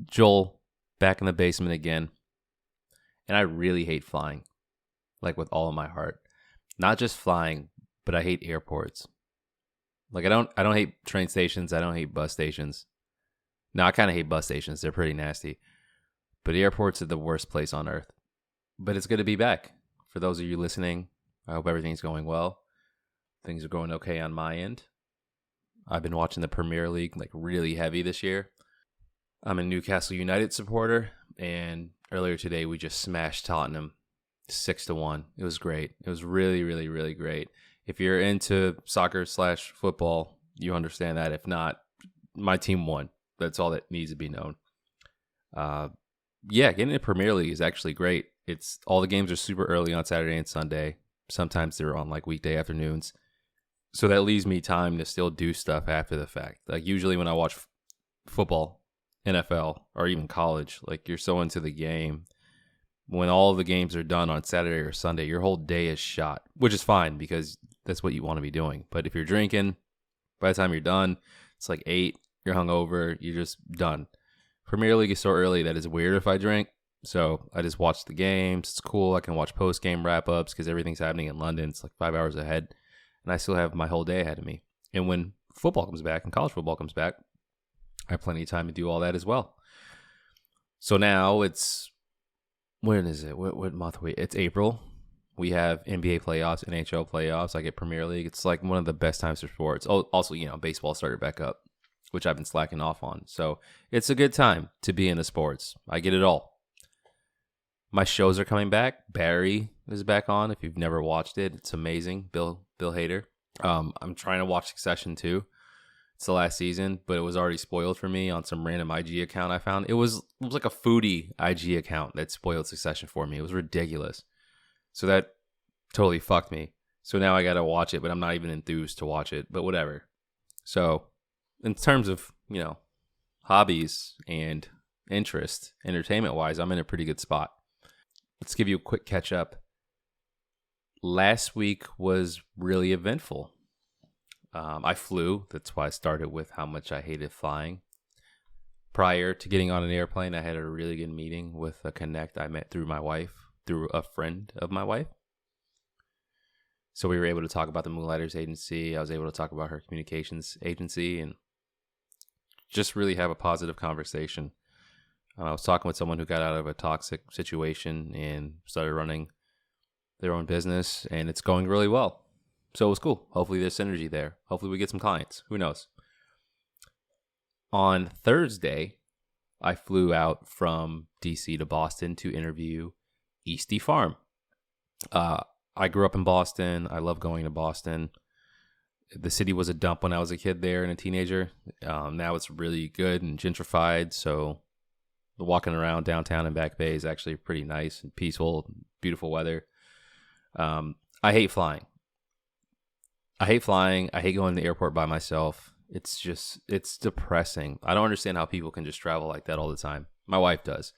Joel, back in the basement again. And I really hate flying, like with all of my heart. Not just flying, but I hate airports. Like I don't hate train stations. I don't hate bus stations. No, I kind of hate bus stations. They're pretty nasty. But airports are the worst place on earth. But it's good to be back. For those of you listening, I hope everything's going well. Things are going okay on my end. I've been watching the Premier League like really heavy this year. I'm a Newcastle United supporter, and earlier today we just smashed Tottenham 6-1. It was great. It was really, really, really great. If you're into soccer/football, you understand that. If not, my team won. That's all that needs to be known. Getting into Premier League is actually great. It's all the games are super early on Saturday and Sunday. Sometimes they're on like weekday afternoons. So that leaves me time to still do stuff after the fact. Like usually when I watch football, NFL, or even college, like you're so into the game. When all of the games are done on Saturday or Sunday, your whole day is shot, which is fine because that's what you want to be doing. But if you're drinking, by the time you're done, it's like 8, you're hungover, you're just done. Premier League is so early that it's weird if I drink. So I just watch the games. It's cool. I can watch post-game wrap-ups because everything's happening in London. It's like 5 hours ahead. And I still have my whole day ahead of me. And when football comes back and college football comes back, I have plenty of time to do all that as well. So now it's, when is it? What month are we? It's April. We have NBA playoffs, NHL playoffs. I get Premier League. It's like one of the best times for sports. Oh, also, baseball started back up, which I've been slacking off on. So it's a good time to be into sports. I get it all. My shows are coming back. Barry is back on. If you've never watched it, it's amazing. Bill Hader. I'm trying to watch Succession too. It's the last season, but it was already spoiled for me on some random IG account I found. It was like a foodie IG account that spoiled Succession for me. It was ridiculous. So that totally fucked me. So now I got to watch it, but I'm not even enthused to watch it, but whatever. So in terms of, hobbies and interest, entertainment-wise, I'm in a pretty good spot. Let's give you a quick catch-up. Last week was really eventful. I flew. That's why I started with how much I hated flying. Prior to getting on an airplane, I had a really good meeting with a connect I met through my wife, through a friend of my wife. So we were able to talk about the Moonlighters agency. I was able to talk about her communications agency and just really have a positive conversation. I was talking with someone who got out of a toxic situation and started running their own business, and it's going really well. So it was cool. Hopefully there's synergy there. Hopefully we get some clients. Who knows? On Thursday, I flew out from DC to Boston to interview Easty Farm. I grew up in Boston. I love going to Boston. The city was a dump when I was a kid there and a teenager. Now it's really good and gentrified. So walking around downtown and Back Bay is actually pretty nice and peaceful, beautiful weather. I hate flying. I hate going to the airport by myself. It's depressing. I don't understand how people can just travel like that all the time. My wife does.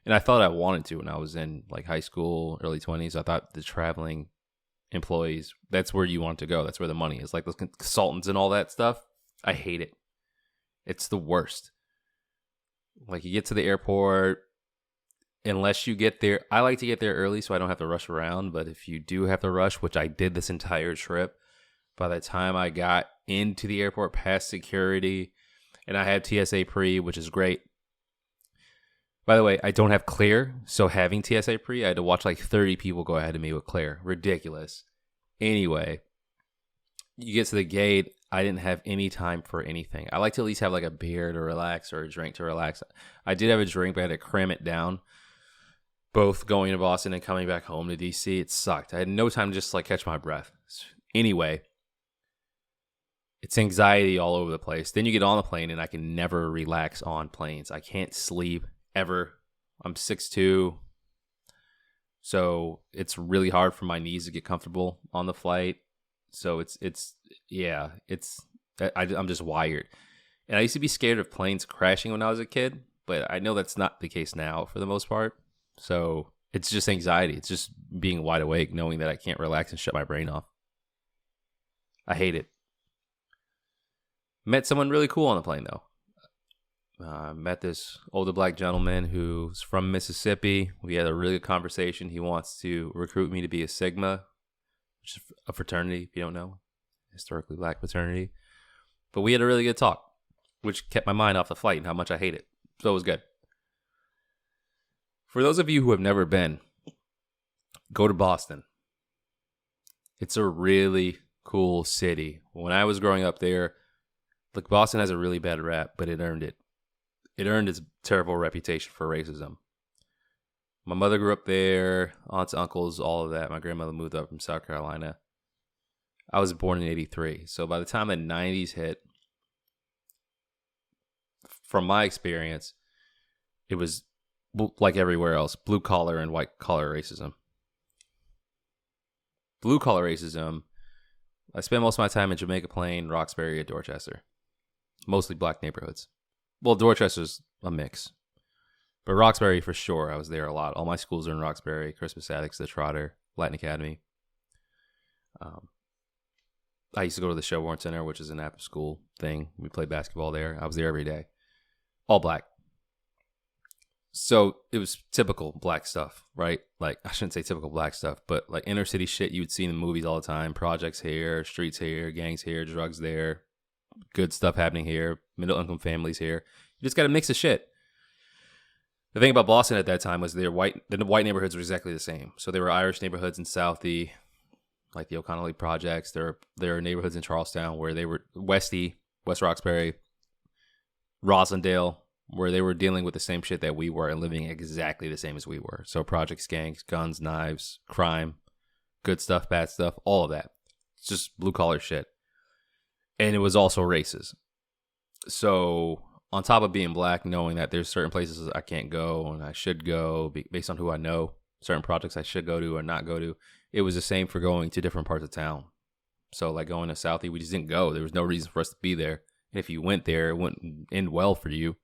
And I thought I wanted to when I was in like high school, early 20s. I thought the traveling employees, that's where you want to go. That's where the money is. Like those consultants and all that stuff. I hate it. It's the worst. Like you get to the airport, unless you get there. I like to get there early so I don't have to rush around. But if you do have to rush, which I did this entire trip, by the time I got into the airport past security, and I had TSA pre, which is great. By the way, I don't have Clear, so having TSA pre, I had to watch like 30 people go ahead of me with Clear. Ridiculous. Anyway, you get to the gate. I didn't have any time for anything. I like to at least have like a beer to relax or a drink to relax. I did have a drink, but I had to cram it down. Both going to Boston and coming back home to DC, it sucked. I had no time to just like catch my breath. Anyway, it's anxiety all over the place. Then you get on the plane and I can never relax on planes. I can't sleep ever. I'm 6'2", so it's really hard for my knees to get comfortable on the flight. So I'm just wired. And I used to be scared of planes crashing when I was a kid, but I know that's not the case now for the most part. So it's just anxiety. It's just being wide awake, knowing that I can't relax and shut my brain off. I hate it. Met someone really cool on the plane though. Met this older black gentleman who's from Mississippi. We had a really good conversation. He wants to recruit me to be a Sigma, which is a fraternity, if you don't know, historically black fraternity. But we had a really good talk, which kept my mind off the fight and how much I hate it. So it was good. For those of you who have never been, go to Boston. It's a really cool city. When I was growing up there, look, Boston has a really bad rap, but it earned it. It earned its terrible reputation for racism. My mother grew up there, aunts, uncles, all of that. My grandmother moved up from South Carolina. I was born in 83. So by the time the 90s hit, from my experience, it was like everywhere else, blue collar and white collar racism. Blue collar racism, I spent most of my time in Jamaica Plain, Roxbury, or Dorchester. Mostly black neighborhoods. Well, Dorchester's a mix. But Roxbury, for sure, I was there a lot. All my schools are in Roxbury, Crispus Attucks, the Trotter, Latin Academy. I used to go to the Shelbourne Center, which is an after-school thing. We played basketball there. I was there every day. All black. So it was typical black stuff, right? Like, I shouldn't say typical black stuff, but like inner city shit you would see in the movies all the time. Projects here, streets here, gangs here, drugs there. Good stuff happening here, middle income families here. You just got a mix of shit. The thing about Boston at that time was the white neighborhoods were exactly the same. So there were Irish neighborhoods in Southie, like the O'Connelly projects. There are neighborhoods in Charlestown where they were West Roxbury, Roslindale, where they were dealing with the same shit that we were and living exactly the same as we were. So projects, gangs, guns, knives, crime, good stuff, bad stuff, all of that. It's just blue collar shit. And it was also racist. So on top of being black, knowing that there's certain places I can't go and I should go based on who I know, certain projects I should go to or not go to, it was the same for going to different parts of town. So like going to Southie, we just didn't go. There was no reason for us to be there. And if you went there, it wouldn't end well for you.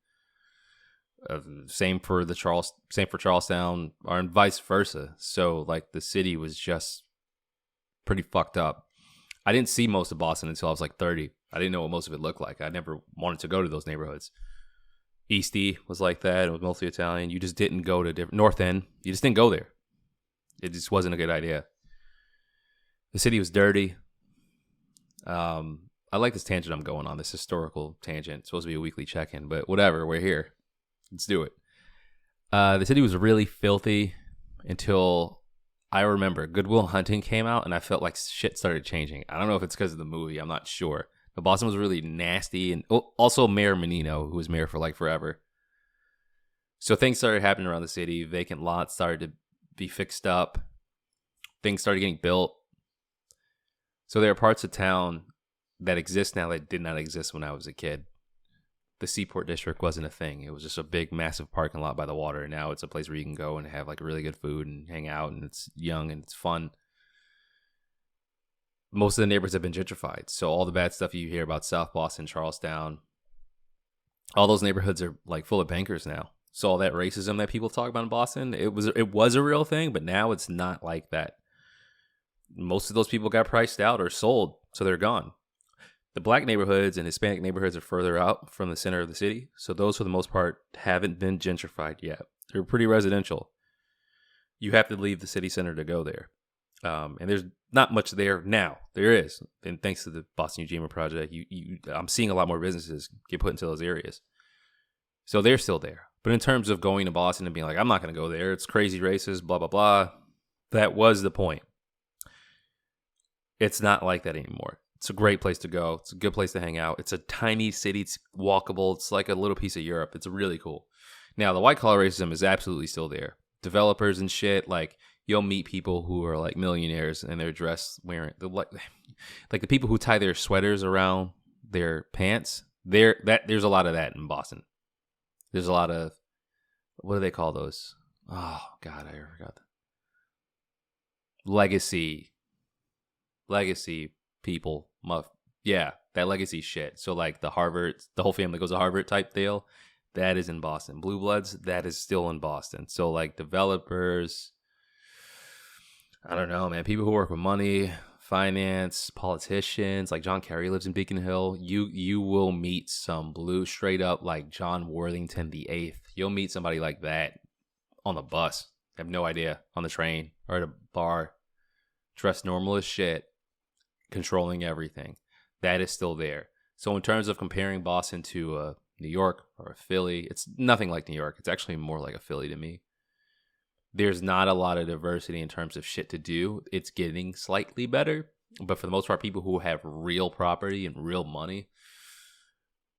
Same for Charlestown, or and vice versa. So like the city was just pretty fucked up. I didn't see most of Boston until I was like 30. I didn't know what most of it looked like. I never wanted to go to those neighborhoods. Eastie was like that. It was mostly Italian. You just didn't go to different North End. You just didn't go there. It just wasn't a good idea. The city was dirty. I like this tangent I'm going on, this historical tangent. It's supposed to be a weekly check-in, but whatever. We're here. Let's do it. The city was really filthy until I remember Good Will Hunting came out, and I felt like shit started changing. I don't know if it's because of the movie. I'm not sure. But Boston was really nasty, and also Mayor Menino, who was mayor for like forever. So things started happening around the city. Vacant lots started to be fixed up. Things started getting built. So there are parts of town that exist now that did not exist when I was a kid. The Seaport District wasn't a thing. It was just a big, massive parking lot by the water. And now it's a place where you can go and have like really good food and hang out, and it's young and it's fun. Most of the neighborhoods have been gentrified. So all the bad stuff you hear about South Boston, Charlestown, all those neighborhoods are like full of bankers now. So all that racism that people talk about in Boston, it was a real thing, but now it's not like that. Most of those people got priced out or sold, so they're gone. The black neighborhoods and Hispanic neighborhoods are further out from the center of the city. So those, for the most part, haven't been gentrified yet. They're pretty residential. You have to leave the city center to go there. And there's not much there now. There is. And thanks to the Boston Ujima project, I'm seeing a lot more businesses get put into those areas. So they're still there. But in terms of going to Boston and being like, I'm not going to go there, it's crazy racist, blah, blah, blah. That was the point. It's not like that anymore. It's a great place to go. It's a good place to hang out. It's a tiny city. It's walkable. It's like a little piece of Europe. It's really cool. Now, the white collar racism is absolutely still there. Developers and shit, like you'll meet people who are like millionaires and they're dressed wearing like the people who tie their sweaters around their pants. There's a lot of that in Boston. There's a lot of, what do they call those? Oh God, I forgot. Legacy people. Yeah, that legacy shit. So like the whole family goes to Harvard type deal. That is in Boston. Blue Bloods, that is still in Boston. So like developers, I don't know, man. People who work with money, finance, politicians. Like John Kerry lives in Beacon Hill. You will meet some blue, straight up like John Worthington the Eighth. You'll meet somebody like that on the bus. I have no idea. On the train or at a bar, dressed normal as shit, controlling everything. That is still there. So in terms of comparing Boston to New York or a Philly, it's nothing like New York. It's actually more like a Philly to me. There's not a lot of diversity in terms of shit to do. It's getting slightly better. But for the most part, people who have real property and real money,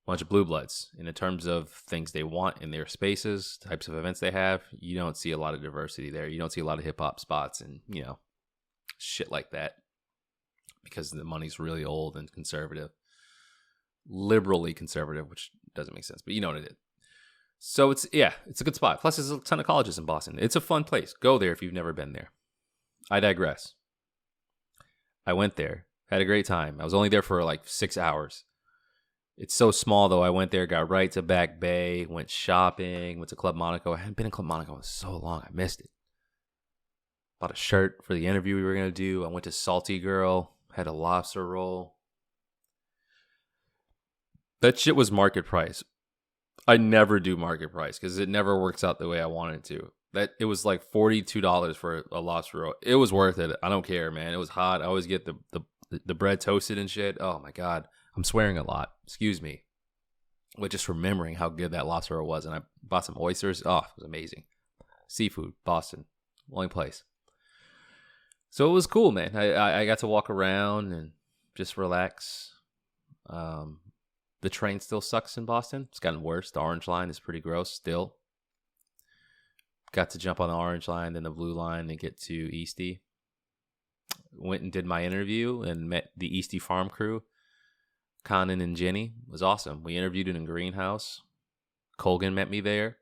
bunch of blue bloods. And in terms of things they want in their spaces, types of events they have, you don't see a lot of diversity there. You don't see a lot of hip hop spots and, shit like that. Because the money's really old and conservative. Liberally conservative, which doesn't make sense, but you know what it is. So it's a good spot. Plus, there's a ton of colleges in Boston. It's a fun place. Go there if you've never been there. I digress. I went there, had a great time. I was only there for like 6 hours. It's so small, though. I went there, got right to Back Bay, went shopping, went to Club Monaco. I hadn't been in Club Monaco in so long. I missed it. Bought a shirt for the interview we were going to do. I went to Salty Girl, had a lobster roll. That shit was market price. I never do market price because it never works out the way I want it to. It was like $42 for a lobster roll. It was worth it. I don't care, man. It was hot. I always get the bread toasted and shit. Oh my God. I'm swearing a lot. Excuse me. But just remembering how good that lobster roll was. And I bought some oysters. Oh, it was amazing. Seafood, Boston. Only place. So it was cool, man. I got to walk around and just relax. The train still sucks in Boston. It's gotten worse. The Orange Line is pretty gross still. Got to jump on the Orange Line, then the Blue Line, and get to Eastie. Went and did my interview and met the Eastie Farm crew. Conan and Jenny. It was awesome. We interviewed in a greenhouse. Colgan met me there.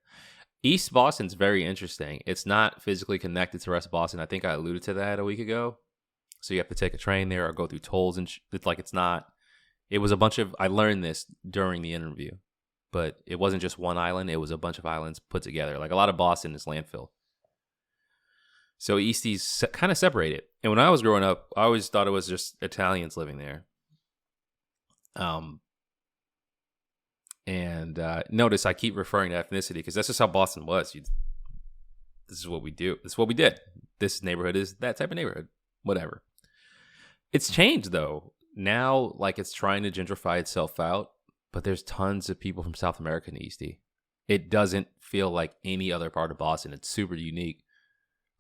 East Boston's very interesting. It's not physically connected to the rest of Boston. I think I alluded to that a week ago. So you have to take a train there or go through tolls. And it's not. It was a bunch of, I learned this during the interview, but it wasn't just one island. It was a bunch of islands put together. Like a lot of Boston is landfill. So Eastie's kind of separated. And when I was growing up, I always thought it was just Italians living there. Notice I keep referring to ethnicity because that's just how Boston was. This is what we do. This is what we did. This neighborhood is that type of neighborhood. Whatever. It's changed though. Now, like, it's trying to gentrify itself out, but there's tons of people from South America in Eastie. It doesn't feel like any other part of Boston. It's super unique.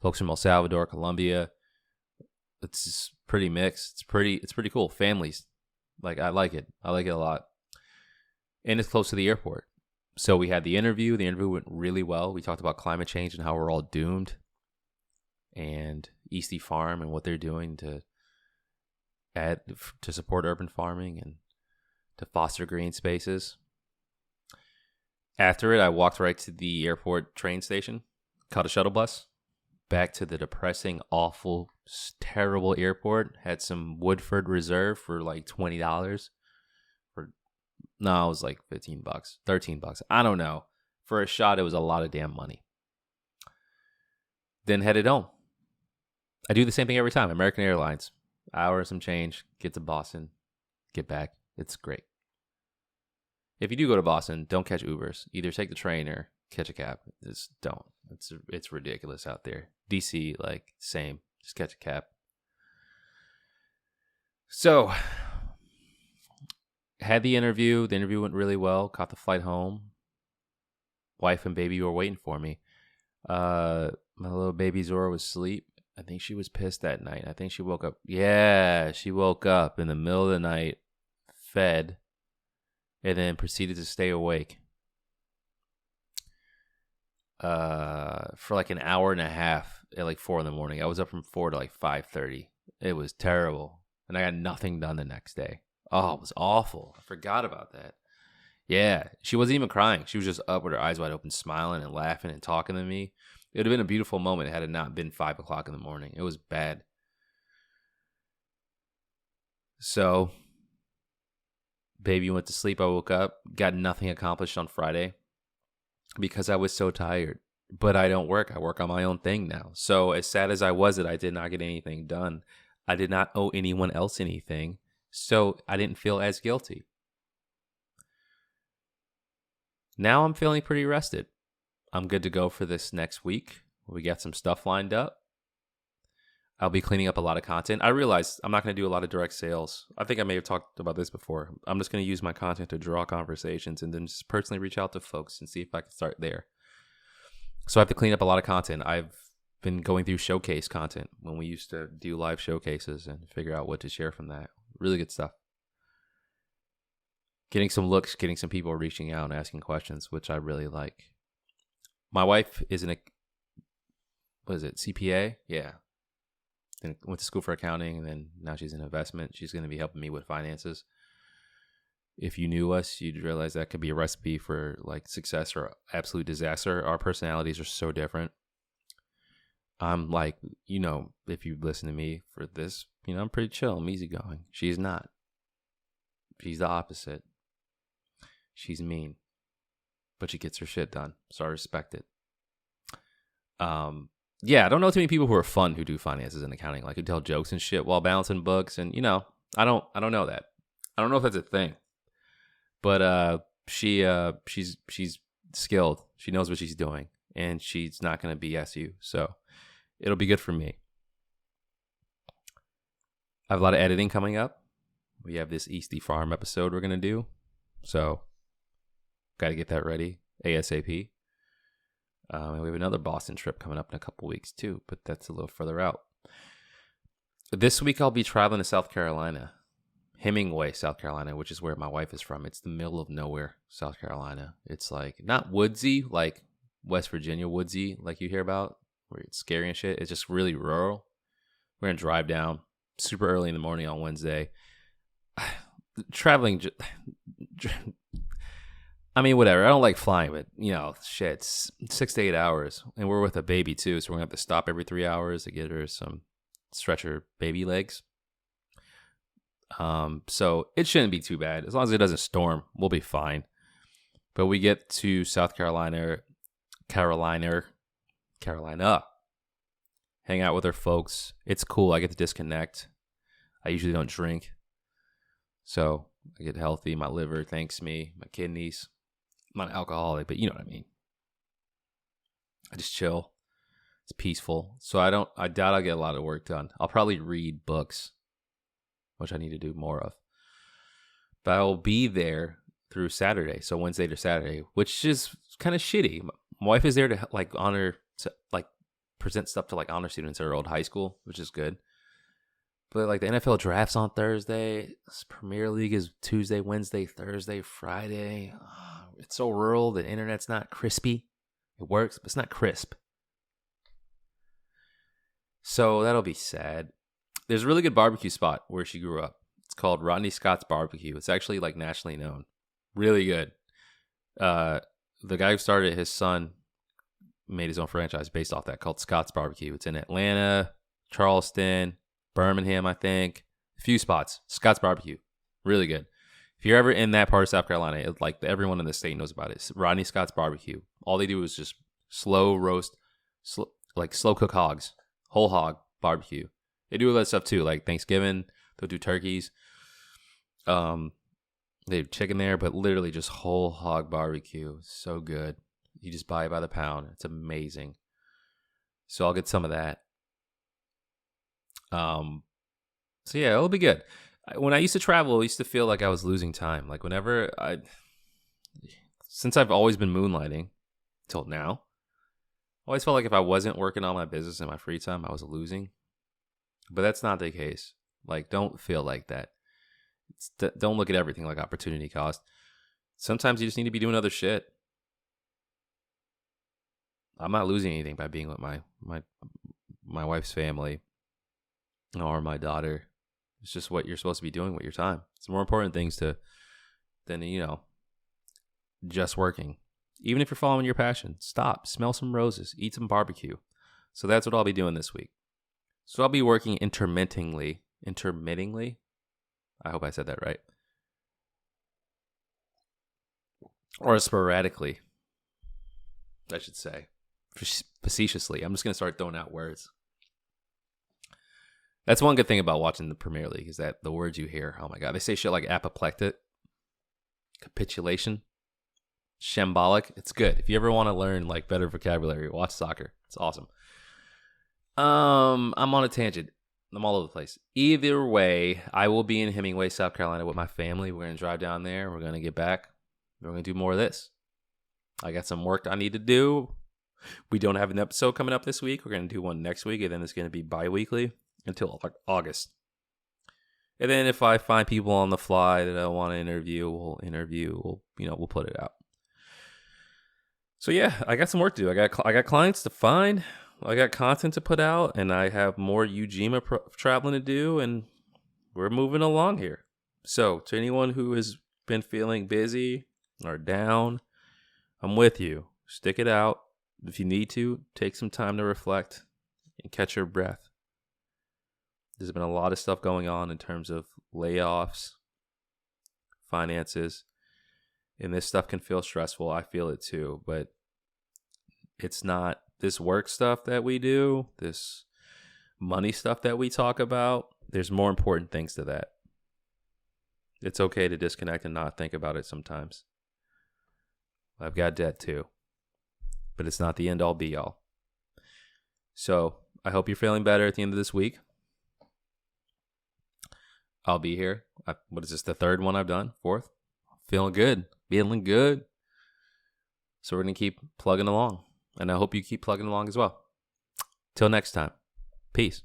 Folks from El Salvador, Colombia. It's pretty mixed. It's pretty cool. Families. Like, I like it. I like it a lot. And it's close to the airport. So we had the interview. The interview went really well. We talked about climate change and how we're all doomed. And Eastie Farm and what they're doing to support urban farming and to foster green spaces. After it, I walked right to the airport train station, caught a shuttle bus, back to the depressing, awful, terrible airport. Had some Woodford Reserve for like $20. No, it was like $15, $13. I don't know. For a shot, it was a lot of damn money. Then headed home. I do the same thing every time. American Airlines. Hour some change, get to Boston, get back. It's great. If you do go to Boston, don't catch Ubers. Either take the train or catch a cab. Just don't. It's ridiculous out there. DC, like, same. Just catch a cab. So, had the interview. The interview went really well. Caught the flight home. Wife and baby were waiting for me. My little baby Zora was asleep. I think she was pissed that night. I think she woke up. Yeah, she woke up in the middle of the night, fed, and then proceeded to stay awake for like an hour and a half at like 4 a.m. I was up from 4 to like 5:30. It was terrible. And I got nothing done the next day. Oh, it was awful. I forgot about that. Yeah, she wasn't even crying. She was just up with her eyes wide open, smiling and laughing and talking to me. It would have been a beautiful moment had it not been 5 o'clock in the morning. It was bad. So, baby went to sleep. I woke up, got nothing accomplished on Friday because I was so tired. But I don't work. I work on my own thing now. So, as sad as I was that I did not get anything done, I did not owe anyone else anything, so I didn't feel as guilty. Now I'm feeling pretty rested. I'm good to go for this next week. We got some stuff lined up. I'll be cleaning up a lot of content. I realized I'm not going to do a lot of direct sales. I think I may have talked about this before. I'm just going to use my content to draw conversations and then just personally reach out to folks and see if I can start there. So I have to clean up a lot of content. I've been going through showcase content when we used to do live showcases and figure out what to share from that. Really good stuff. Getting some looks, getting some people reaching out and asking questions, which I really like. My wife is CPA? Yeah. Then went to school for accounting, and then now she's in investment. She's going to be helping me with finances. If you knew us, you'd realize that could be a recipe for like success or absolute disaster. Our personalities are so different. I'm like, if you listen to me for this, I'm pretty chill. I'm easygoing. She's not. She's the opposite. She's mean, but she gets her shit done. So I respect it. Yeah, I don't know too many people who are fun who do finances and accounting, like who tell jokes and shit while balancing books. And I don't know that. I don't know if that's a thing. But she's skilled. She knows what she's doing, and she's not going to BS you. So it'll be good for me. I have a lot of editing coming up. We have this Easty Farm episode we're going to do. So got to get that ready ASAP. We have another Boston trip coming up in a couple weeks too, but that's a little further out. This week I'll be traveling to South Carolina. Hemingway, South Carolina, which is where my wife is from. It's the middle of nowhere, South Carolina. It's like not woodsy, like West Virginia woodsy, like you hear about, where it's scary and shit. It's just really rural. We're going to drive down super early in the morning on Wednesday. Traveling, I mean, whatever. I don't like flying, but, shit, it's 6 to 8 hours. And we're with a baby, too, so we're going to have to stop every 3 hours to get her some stretch her baby legs. So it shouldn't be too bad. As long as it doesn't storm, we'll be fine. But we get to South Carolina, hang out with our folks. It's cool. I get to disconnect. I usually don't drink. So I get healthy. My liver thanks me. My kidneys. I'm not an alcoholic, but you know what I mean. I just chill. It's peaceful. So I doubt I'll get a lot of work done. I'll probably read books, which I need to do more of. But I will be there through Saturday, so Wednesday to Saturday, which is kind of shitty. My wife is there to present stuff to honor students at her old high school, which is good. But the NFL draft's on Thursday. Premier League is Tuesday, Wednesday, Thursday, Friday. It's so rural. The internet's not crispy. It works, but it's not crisp. So that'll be sad. There's a really good barbecue spot where she grew up. It's called Rodney Scott's Barbecue. It's actually nationally known. Really good. The guy who started it, his son made his own franchise based off that called Scott's Barbecue. It's in Atlanta, Charleston, Birmingham, I think. A few spots. Scott's Barbecue. Really good. If you're ever in that part of South Carolina, everyone in the state knows about it. It's Rodney Scott's Barbecue. All they do is just slow roast, slow cook hogs. Whole hog barbecue. They do all that stuff too, like Thanksgiving. They'll do turkeys. They have chicken there, but literally just whole hog barbecue. So good. You just buy it by the pound. It's amazing. So I'll get some of that. So yeah, it'll be good. When I used to travel, I used to feel like I was losing time. Since I've always been moonlighting till now, I always felt like if I wasn't working on my business in my free time, I was losing. But that's not the case. Don't feel like that. Don't look at everything like opportunity cost. Sometimes you just need to be doing other shit. I'm not losing anything by being with my wife's family or my daughter. It's just what you're supposed to be doing with your time. It's more important things than just working. Even if you're following your passion, stop, smell some roses, eat some barbecue. So that's what I'll be doing this week. So I'll be working intermittently. I hope I said that right. Or sporadically, I should say. Facetiously. I'm just going to start throwing out words. That's one good thing about watching the Premier League is that the words you hear, oh my God, they say shit like apoplectic, capitulation, shambolic. It's good. If you ever want to learn like better vocabulary, watch soccer. It's awesome. I'm on a tangent. I'm all over the place. Either way, I will be in Hemingway, South Carolina with my family. We're going to drive down there. We're going to get back. We're going to do more of this. I got some work I need to do. We don't have an episode coming up this week. We're going to do one next week, and then it's going to be bi-weekly until August. And then if I find people on the fly that I want to interview, we'll interview. We'll put it out. So yeah, I got some work to do. I got clients to find. I got content to put out, and I have more Ujima traveling to do, and we're moving along here. So to anyone who has been feeling busy or down, I'm with you. Stick it out. If you need to, take some time to reflect and catch your breath. There's been a lot of stuff going on in terms of layoffs, finances, and this stuff can feel stressful. I feel it too, but it's not this work stuff that we do, this money stuff that we talk about. There's more important things to that. It's okay to disconnect and not think about it sometimes. I've got debt too, but it's not the end all be all. So I hope you're feeling better at the end of this week. I'll be here. What is this, the third one I've done? Fourth? Feeling good. So we're going to keep plugging along. And I hope you keep plugging along as well. Till next time. Peace.